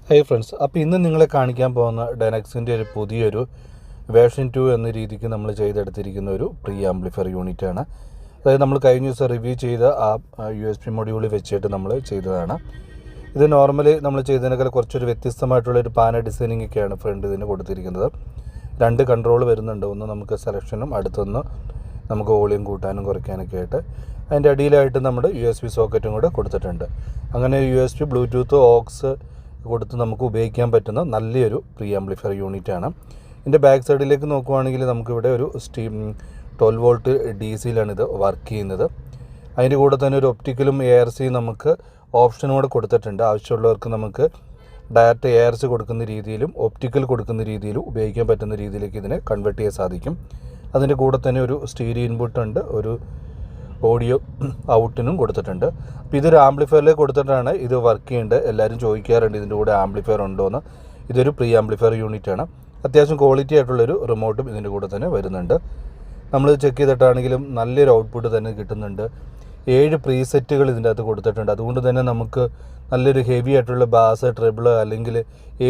Hi friends, അപ്പോൾ ഇന്ന് നിങ്ങളെ കാണിക്കാൻ പോകുന്ന ഡൈനക്സിൻ്റെ ഒരു പുതിയൊരു വേർഷൻ 2 എന്ന രീതിക്ക് നമ്മൾ ചെയ്തെടുത്തിരിക്കുന്ന ഒരു പ്രീ ആംപ്ലിഫയർ യൂണിറ്റാണ്. അതായത് നമ്മൾ കഴിഞ്ഞ ദിവസം റിവ്യൂ ചെയ്ത ആ USB മൊഡ്യൂൾ വെച്ചിട്ട് നമ്മൾ ചെയ്തതാണ്. ഇത് നോർമലി നമ്മൾ ചെയ്തതിനേക്കാൾ കുറച്ചൊരു വ്യത്യസ്തമായിട്ടുള്ളൊരു പാന ഡിസൈനിങ് ഒക്കെയാണ് ഫ്രണ്ട് ഇതിന് കൊടുത്തിരിക്കുന്നത്. 2 കൺട്രോൾ വരുന്നുണ്ട്. ഒന്ന് നമുക്ക് സെലക്ഷനും അടുത്തൊന്ന് നമുക്ക് വോളിയം കൂട്ടാനും കുറയ്ക്കാനൊക്കെ ആയിട്ട്. അതിൻ്റെ അടിയിലായിട്ട് നമ്മുടെ USB സോക്കറ്റും കൂടെ കൊടുത്തിട്ടുണ്ട്. അങ്ങനെ USB ബ്ലൂടൂത്ത് ഓക്സ് കൊടുത്ത് നമുക്ക് ഉപയോഗിക്കാൻ പറ്റുന്ന നല്ലൊരു പ്രീ ആംപ്ലിഫയർ യൂണിറ്റാണ്. ഇതിൻ്റെ ബാക്ക് സൈഡിലേക്ക് നോക്കുവാണെങ്കിൽ നമുക്കിവിടെ ഒരു 12 വോൾട്ട് DC-യിലാണ് ഇത് വർക്ക് ചെയ്യുന്നത്. അതിൻ്റെ കൂടെ തന്നെ ഒരു ഒപ്റ്റിക്കലും ARC നമുക്ക് ഓപ്ഷനും കൂടെ കൊടുത്തിട്ടുണ്ട്. ആവശ്യമുള്ളവർക്ക് നമുക്ക് ഡയറക്റ്റ് ARC കൊടുക്കുന്ന രീതിയിലും ഒപ്റ്റിക്കൽ കൊടുക്കുന്ന രീതിയിലും ഉപയോഗിക്കാൻ പറ്റുന്ന രീതിയിലേക്ക് ഇതിനെ കൺവേർട്ട് ചെയ്യാൻ സാധിക്കും. അതിൻ്റെ കൂടെ തന്നെ ഒരു സ്റ്റീരിയോ ഇൻപുട്ട് ഉണ്ട്, ഒരു ഓഡിയോ ഔട്ടിനും കൊടുത്തിട്ടുണ്ട്. അപ്പോൾ ഇതൊരു ആംപ്ലിഫയറിലേക്ക് കൊടുത്തിട്ടാണ് ഇത് വർക്ക് ചെയ്യേണ്ടത്. എല്ലാവരും ചോദിക്കാറുണ്ട് ഇതിൻ്റെ കൂടെ ആംപ്ലിഫയർ ഉണ്ടോയെന്ന്. ഇതൊരു പ്രീ ആംപ്ലിഫയർ യൂണിറ്റാണ്. അത്യാവശ്യം ക്വാളിറ്റി ആയിട്ടുള്ളൊരു റിമോട്ടും ഇതിൻ്റെ കൂടെ തന്നെ വരുന്നുണ്ട്. നമ്മൾ ചെക്ക് ചെയ്തിട്ടാണെങ്കിലും നല്ലൊരു ഔട്ട്പുട്ട് തന്നെ കിട്ടുന്നുണ്ട്. 7 പ്രീസെറ്റുകൾ ഇതിൻ്റെ അകത്ത് കൊടുത്തിട്ടുണ്ട്. അതുകൊണ്ട് തന്നെ നമുക്ക് നല്ലൊരു ഹെവി ആയിട്ടുള്ള ബാസ്, ട്രിബിൾ അല്ലെങ്കിൽ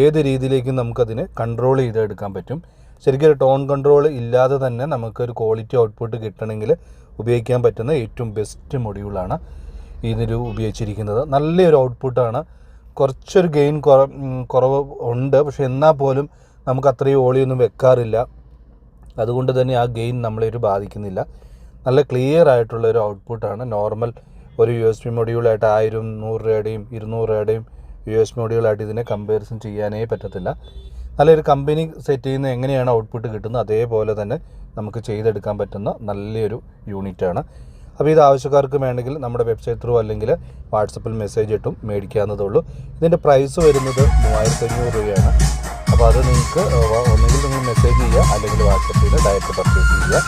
ഏത് രീതിയിലേക്കും നമുക്കതിനെ കൺട്രോൾ ചെയ്തെടുക്കാൻ പറ്റും. ശരിക്കും ഒരു ടോൺ കൺട്രോൾ ഇല്ലാതെ തന്നെ നമുക്കൊരു ക്വാളിറ്റി ഔട്ട്പുട്ട് കിട്ടണമെങ്കിൽ ഉപയോഗിക്കാൻ പറ്റുന്ന ഏറ്റവും ബെസ്റ്റ് മൊഡ്യൂളാണ് ഇതിൽ ഉപയോഗിച്ചിരിക്കുന്നത്. നല്ലൊരു ഔട്ട്പുട്ടാണ്. കുറച്ചൊരു ഗെയിൻ കുറവ് ഉണ്ട്, പക്ഷെ എന്നാൽ പോലും നമുക്ക് അത്രയും വോളിയൊന്നും വെക്കാറില്ല. അതുകൊണ്ട് തന്നെ ആ ഗെയിൻ നമ്മളൊരു ബാധിക്കുന്നില്ല. നല്ല ക്ലിയർ ആയിട്ടുള്ളൊരു ഔട്ട്പുട്ടാണ്. നോർമൽ ഒരു USB മൊഡ്യൂളായിട്ട് 1000, 100 രൂപയുടെയും 200 രൂപയുടെയും USB മൊഡ്യൂളായിട്ട് ഇതിനെ കമ്പാരിസൺ ചെയ്യാനേ പറ്റത്തില്ല. നല്ലൊരു കമ്പനി സെറ്റ് ചെയ്യുന്ന എങ്ങനെയാണ് ഔട്ട്പുട്ട് കിട്ടുന്നത് അതേപോലെ തന്നെ നമുക്ക് ചെയ്തെടുക്കാൻ പറ്റുന്ന നല്ലൊരു യൂണിറ്റാണ്. അപ്പോൾ ഇത് ആവശ്യക്കാർക്ക് വേണമെങ്കിൽ നമ്മുടെ വെബ്സൈറ്റ് ത്രൂ അല്ലെങ്കിൽ വാട്സപ്പിൽ മെസ്സേജ് ഇട്ടും മേടിക്കാവുന്നതേ ഉള്ളൂ. ഇതിൻ്റെ പ്രൈസ് വരുന്നത് 3500 രൂപയാണ്. അപ്പോൾ അത് നിങ്ങൾക്ക് ഒന്നുകിൽ നിങ്ങൾ മെസ്സേജ് ചെയ്യുക അല്ലെങ്കിൽ വാട്സപ്പിൽ ഡയറക്റ്റ് പർച്ചേസ് ചെയ്യുക.